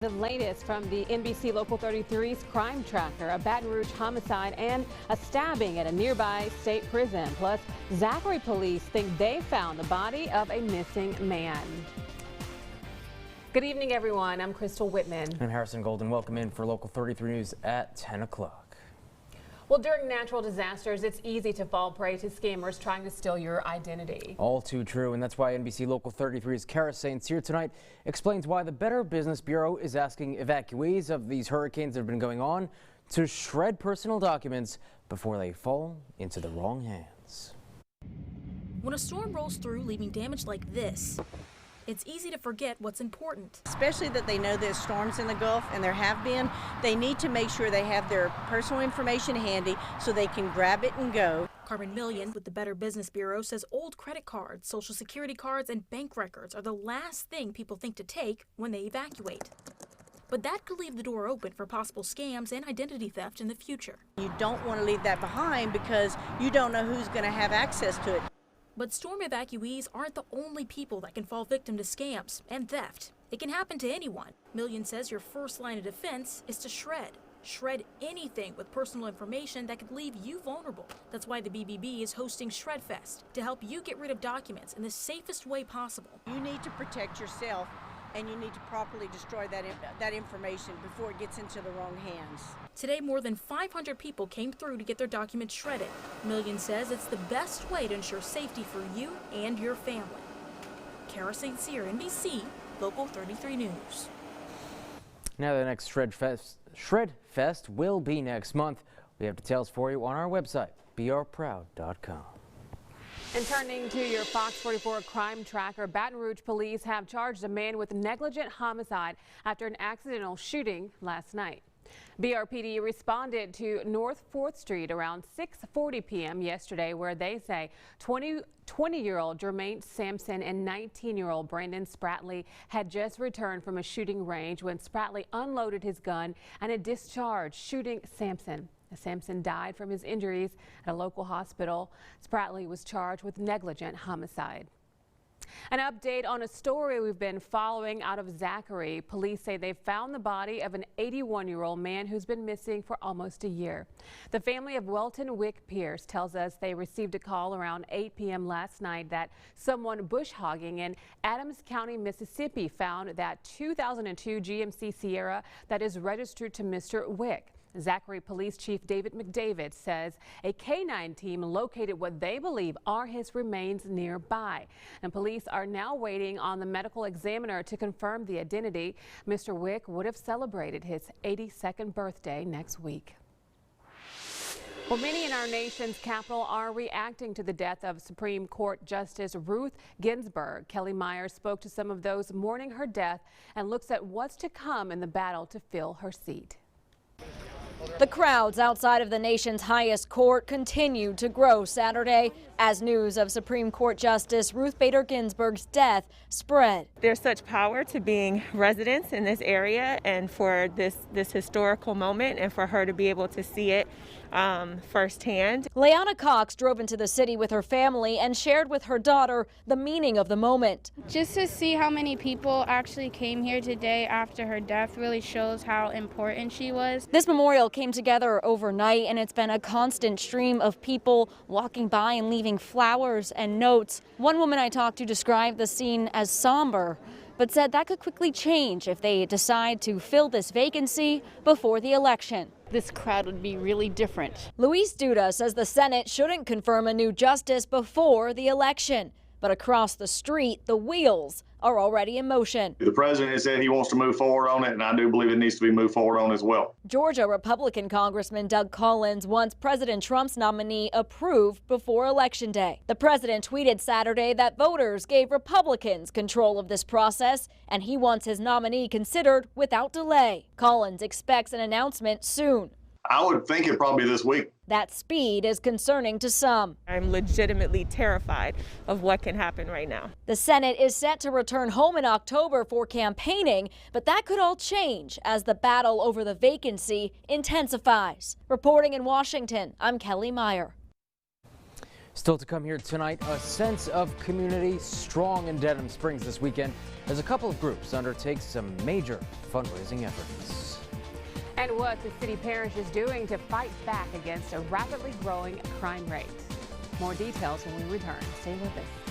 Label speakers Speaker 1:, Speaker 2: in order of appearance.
Speaker 1: The latest from the NBC Local 33's crime tracker, a Baton Rouge homicide and a stabbing at a nearby state prison. Plus, Zachary police think they found the body of a missing man. Good evening, everyone. I'm Crystal Whitman.
Speaker 2: I'm Harrison Golden. Welcome in for Local 33 News at 10 o'clock.
Speaker 1: Well, during natural disasters, it's easy to fall prey to scammers trying to steal your identity.
Speaker 2: All too true, and that's why NBC Local 33's Kara Saints here tonight explains why the Better Business Bureau is asking evacuees of these hurricanes that have been going on to shred personal documents before they fall into the wrong hands.
Speaker 3: When a storm rolls through, leaving damage like this, it's easy to forget what's important.
Speaker 4: Especially that they know there's storms in the Gulf, and there have been. They need to make sure they have their personal information handy so they can grab it and go.
Speaker 3: Carmen Million with the Better Business Bureau says old credit cards, social security cards, and bank records are the last thing people think to take when they evacuate. But that could leave the door open for possible scams and identity theft in the future.
Speaker 4: You don't want to leave that behind because you don't know who's going to have access to it.
Speaker 3: But storm evacuees aren't the only people that can fall victim to scams and theft. It can happen to anyone. Million says your first line of defense is to shred. Shred anything with personal information that could leave you vulnerable. That's why the BBB is hosting Shred Fest, to help you get rid of documents in the safest way possible.
Speaker 4: You need to protect yourself, and you need to properly destroy that information before it gets into the wrong hands.
Speaker 3: Today, more than 500 people came through to get their documents shredded. Million says it's the best way to ensure safety for you and your family. Kara St. Cyr, NBC Local 33 News.
Speaker 2: Now the next Shred Fest will be next month. We have details for you on our website, brproud.com.
Speaker 1: And turning to your Fox 44 crime tracker, Baton Rouge police have charged a man with negligent homicide after an accidental shooting last night. BRPD responded to North 4th Street around 6:40 p.m. yesterday, where they say 20-year-old Jermaine Sampson and 19-year-old Brandon Spratley had just returned from a shooting range when Spratley unloaded his gun and it discharged, shooting Sampson. Sampson died from his injuries at a local hospital. Spratley was charged with negligent homicide. An update on a story we've been following out of Zachary. Police say they found the body of an 81-year-old man who's been missing for almost a year. The family of Welton Wick Pierce tells us they received a call around 8 p.m. last night that someone bush hogging in Adams County, Mississippi found that 2002 GMC Sierra that is registered to Mr. Wick. Zachary Police Chief David McDavid says a K-9 team located what they believe are his remains nearby. And police are now waiting on the medical examiner to confirm the identity. Mr. Wick would have celebrated his 82nd birthday next week. Well, many in our nation's capital are reacting to the death of Supreme Court Justice Ruth Ginsburg. Kelly Myers spoke to some of those mourning her death and looks at what's to come in the battle to fill her seat.
Speaker 5: The crowds outside of the nation's highest court continued to grow Saturday as news of Supreme Court Justice Ruth Bader Ginsburg's death spread.
Speaker 6: There's such power to being residents in this area and for this historical moment and for her to be able to see it firsthand.
Speaker 5: Leanna Cox drove into the city with her family and shared with her daughter the meaning of the moment.
Speaker 7: Just to see how many people actually came here today after her death really shows how important she was.
Speaker 5: This memorial came together overnight, and it's been a constant stream of people walking by and leaving flowers and notes. One woman I talked to described the scene as somber, but said that could quickly change if they decide to fill this vacancy before the election.
Speaker 8: This crowd would be really different.
Speaker 5: Luis Duda says the Senate shouldn't confirm a new justice before the election. But across the street, the wheels are already in motion.
Speaker 9: The president has said he wants to move forward on it, and I do believe it needs to be moved forward on as well.
Speaker 5: Georgia Republican Congressman Doug Collins wants President Trump's nominee approved before Election Day. The president tweeted Saturday that voters gave Republicans control of this process, and he wants his nominee considered without delay. Collins expects an announcement soon.
Speaker 9: I would think it probably this week.
Speaker 5: That speed is concerning to some.
Speaker 6: I'm legitimately terrified of what can happen right now.
Speaker 5: The Senate is set to return home in October for campaigning, but that could all change as the battle over the vacancy intensifies. Reporting in Washington, I'm Kelly Meyer.
Speaker 2: Still to come here tonight, a sense of community strong in Denham Springs this weekend as a couple of groups undertake some major fundraising efforts.
Speaker 1: And what the city parish is doing to fight back against a rapidly growing crime rate. More details when we return. Stay with us.